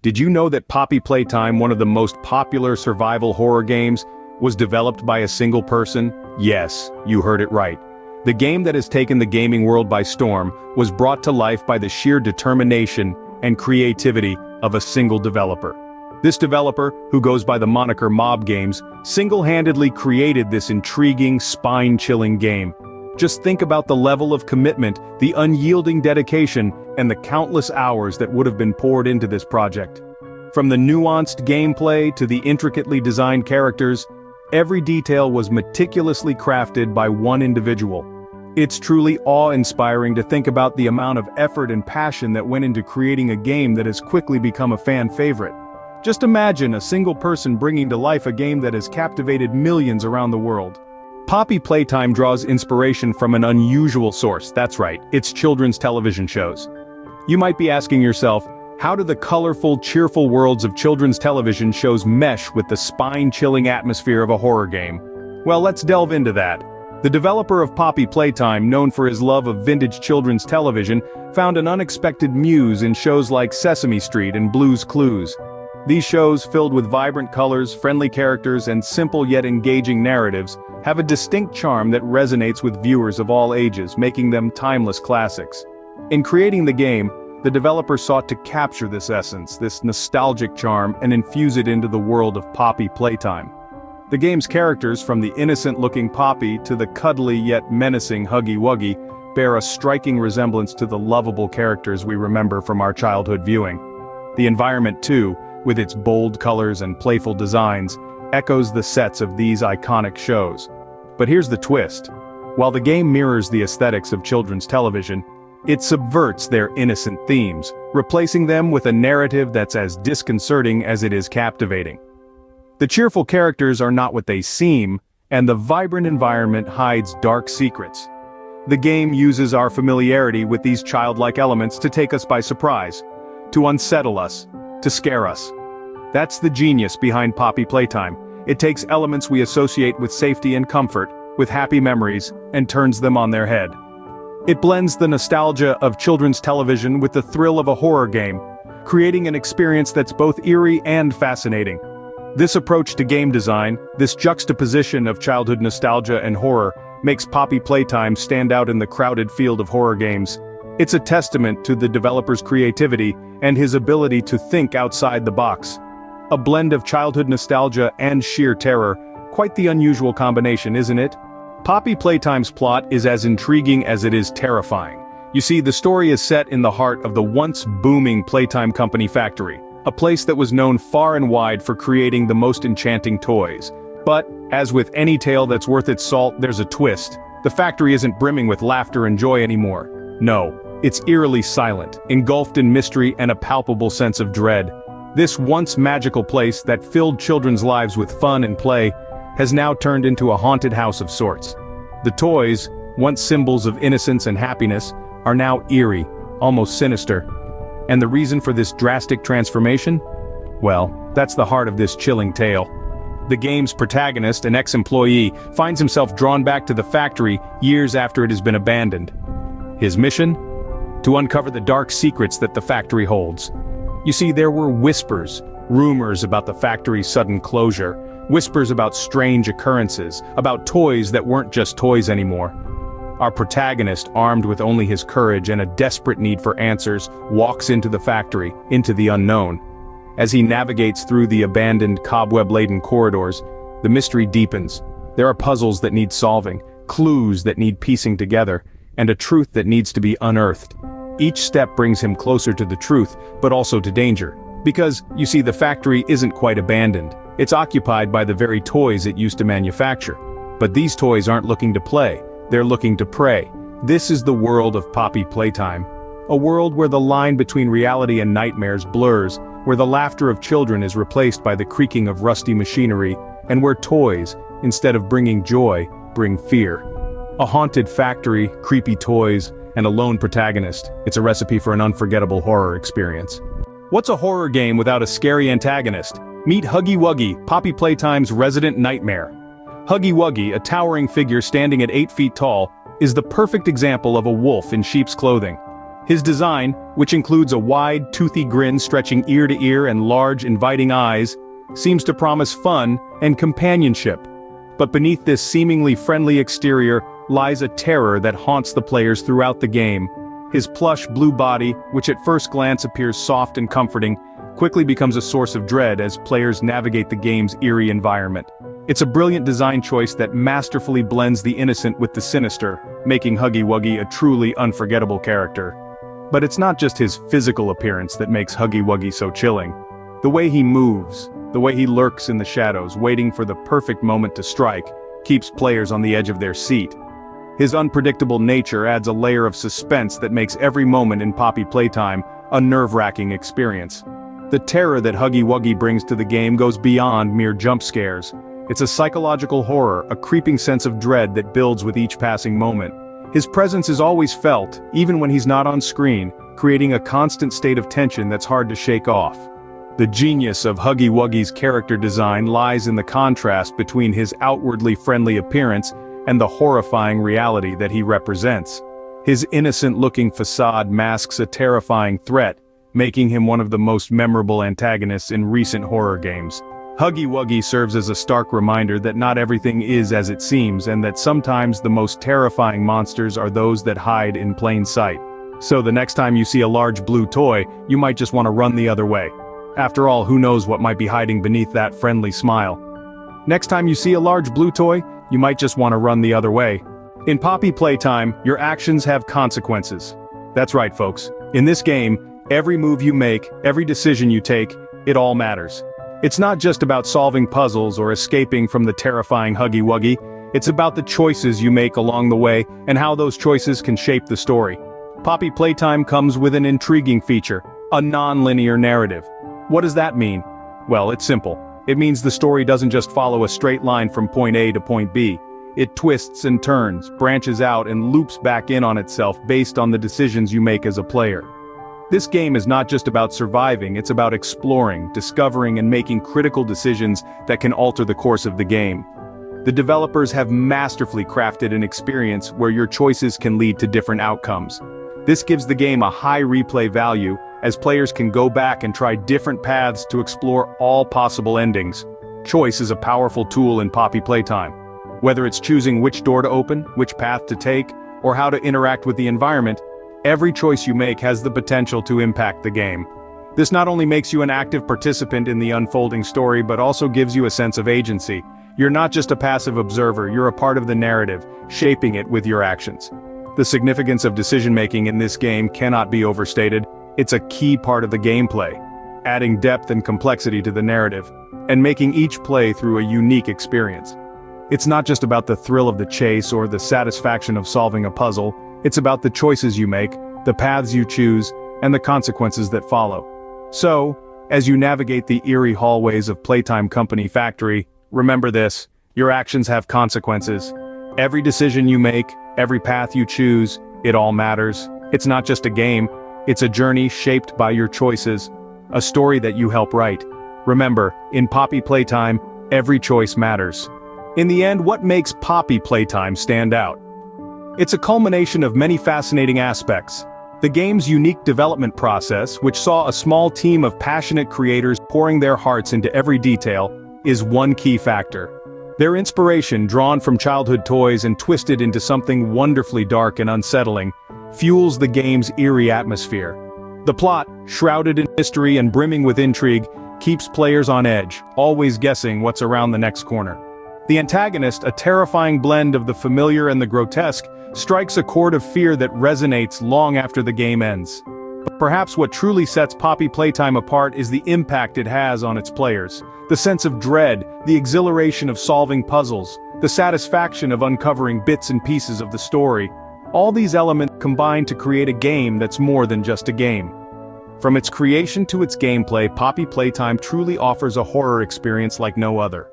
Did you know that Poppy Playtime, one of the most popular survival horror games, was developed by a single person? Yes, you heard it right. The game that has taken the gaming world by storm was brought to life by the sheer determination and creativity of a single developer. This developer, who goes by the moniker Mob Games, single-handedly created this intriguing, spine-chilling game. Just think about the level of commitment, the unyielding dedication, and the countless hours that would have been poured into this project. From the nuanced gameplay to the intricately designed characters, every detail was meticulously crafted by one individual. It's truly awe-inspiring to think about the amount of effort and passion that went into creating a game that has quickly become a fan favorite. Just imagine a single person bringing to life a game that has captivated millions around the world. Poppy Playtime draws inspiration from an unusual source, that's right, it's children's television shows. You might be asking yourself, how do the colorful, cheerful worlds of children's television shows mesh with the spine-chilling atmosphere of a horror game? Well, let's delve into that. The developer of Poppy Playtime, known for his love of vintage children's television, found an unexpected muse in shows like Sesame Street and Blue's Clues. These shows, filled with vibrant colors, friendly characters, and simple yet engaging narratives, have a distinct charm that resonates with viewers of all ages, making them timeless classics. In creating the game, the developer sought to capture this essence, this nostalgic charm, and infuse it into the world of Poppy Playtime. The game's characters, from the innocent-looking Poppy to the cuddly yet menacing Huggy Wuggy, bear a striking resemblance to the lovable characters we remember from our childhood viewing. The environment, too, with its bold colors and playful designs, echoes the sets of these iconic shows. But here's the twist. While the game mirrors the aesthetics of children's television, it subverts their innocent themes, replacing them with a narrative that's as disconcerting as it is captivating. The cheerful characters are not what they seem, and the vibrant environment hides dark secrets. The game uses our familiarity with these childlike elements to take us by surprise, to unsettle us, to scare us. That's the genius behind Poppy Playtime. It takes elements we associate with safety and comfort, with happy memories, and turns them on their head. It blends the nostalgia of children's television with the thrill of a horror game, creating an experience that's both eerie and fascinating. This approach to game design, this juxtaposition of childhood nostalgia and horror, makes Poppy Playtime stand out in the crowded field of horror games. It's a testament to the developer's creativity and his ability to think outside the box. A blend of childhood nostalgia and sheer terror, quite the unusual combination, isn't it? Poppy Playtime's plot is as intriguing as it is terrifying. You see, the story is set in the heart of the once booming Playtime Company factory, a place that was known far and wide for creating the most enchanting toys. But, as with any tale that's worth its salt, there's a twist. The factory isn't brimming with laughter and joy anymore. No. It's eerily silent, engulfed in mystery and a palpable sense of dread. This once magical place that filled children's lives with fun and play has now turned into a haunted house of sorts. The toys, once symbols of innocence and happiness, are now eerie, almost sinister. And the reason for this drastic transformation? Well, that's the heart of this chilling tale. The game's protagonist, an ex-employee, finds himself drawn back to the factory years after it has been abandoned. His mission? To uncover the dark secrets that the factory holds. You see, there were whispers, rumors about the factory's sudden closure, whispers about strange occurrences, about toys that weren't just toys anymore. Our protagonist, armed with only his courage and a desperate need for answers, walks into the factory, into the unknown. As he navigates through the abandoned, cobweb-laden corridors, the mystery deepens. There are puzzles that need solving, clues that need piecing together, and a truth that needs to be unearthed. Each step brings him closer to the truth, but also to danger. Because, you see, the factory isn't quite abandoned. It's occupied by the very toys it used to manufacture. But these toys aren't looking to play, they're looking to prey. This is the world of Poppy Playtime. A world where the line between reality and nightmares blurs, where the laughter of children is replaced by the creaking of rusty machinery, and where toys, instead of bringing joy, bring fear. A haunted factory, creepy toys, and a lone protagonist. It's a recipe for an unforgettable horror experience. What's a horror game without a scary antagonist? Meet Huggy Wuggy, Poppy Playtime's resident nightmare. Huggy Wuggy, a towering figure standing at 8 feet tall, is the perfect example of a wolf in sheep's clothing. His design, which includes a wide, toothy grin stretching ear to ear and large, inviting eyes, seems to promise fun and companionship. But beneath this seemingly friendly exterior lies a terror that haunts the players throughout the game. His plush blue body, which at first glance appears soft and comforting, quickly becomes a source of dread as players navigate the game's eerie environment. It's a brilliant design choice that masterfully blends the innocent with the sinister, making Huggy Wuggy a truly unforgettable character. But it's not just his physical appearance that makes Huggy Wuggy so chilling. The way he moves, the way he lurks in the shadows, waiting for the perfect moment to strike, keeps players on the edge of their seat. His unpredictable nature adds a layer of suspense that makes every moment in Poppy Playtime a nerve-wracking experience. The terror that Huggy Wuggy brings to the game goes beyond mere jump scares. It's a psychological horror, a creeping sense of dread that builds with each passing moment. His presence is always felt, even when he's not on screen, creating a constant state of tension that's hard to shake off. The genius of Huggy Wuggy's character design lies in the contrast between his outwardly friendly appearance and the horrifying reality that he represents. His innocent-looking facade masks a terrifying threat, making him one of the most memorable antagonists in recent horror games. Huggy Wuggy serves as a stark reminder that not everything is as it seems, and that sometimes the most terrifying monsters are those that hide in plain sight. So the next time you see a large blue toy, you might just want to run the other way. After all, who knows what might be hiding beneath that friendly smile. Next time you see a large blue toy, you might just want to run the other way. In Poppy Playtime, your actions have consequences. That's right, folks. In this game, every move you make, every decision you take, it all matters. It's not just about solving puzzles or escaping from the terrifying Huggy Wuggy, it's about the choices you make along the way and how those choices can shape the story. Poppy Playtime comes with an intriguing feature, a non-linear narrative. What does that mean? Well, it's simple. It means the story doesn't just follow a straight line from point A to point B. It twists and turns, branches out and loops back in on itself based on the decisions you make as a player. This game is not just about surviving, it's about exploring, discovering and making critical decisions that can alter the course of the game. The developers have masterfully crafted an experience where your choices can lead to different outcomes. This gives the game a high replay value, as players can go back and try different paths to explore all possible endings. Choice is a powerful tool in Poppy Playtime. Whether it's choosing which door to open, which path to take, or how to interact with the environment, every choice you make has the potential to impact the game. This not only makes you an active participant in the unfolding story but also gives you a sense of agency. You're not just a passive observer, you're a part of the narrative, shaping it with your actions. The significance of decision-making in this game cannot be overstated. It's a key part of the gameplay, adding depth and complexity to the narrative, and making each play through a unique experience. It's not just about the thrill of the chase or the satisfaction of solving a puzzle, it's about the choices you make, the paths you choose, and the consequences that follow. So, as you navigate the eerie hallways of Playtime Company Factory, remember this: your actions have consequences. Every decision you make, every path you choose, it all matters. It's not just a game, it's a journey shaped by your choices, a story that you help write. Remember, in Poppy Playtime, every choice matters. In the end, what makes Poppy Playtime stand out? It's a culmination of many fascinating aspects. The game's unique development process, which saw a small team of passionate creators pouring their hearts into every detail, is one key factor. Their inspiration, drawn from childhood toys and twisted into something wonderfully dark and unsettling, fuels the game's eerie atmosphere. The plot, shrouded in mystery and brimming with intrigue, keeps players on edge, always guessing what's around the next corner. The antagonist, a terrifying blend of the familiar and the grotesque, strikes a chord of fear that resonates long after the game ends. But perhaps what truly sets Poppy Playtime apart is the impact it has on its players. The sense of dread, the exhilaration of solving puzzles, the satisfaction of uncovering bits and pieces of the story. All these elements combine to create a game that's more than just a game. From its creation to its gameplay, Poppy Playtime truly offers a horror experience like no other.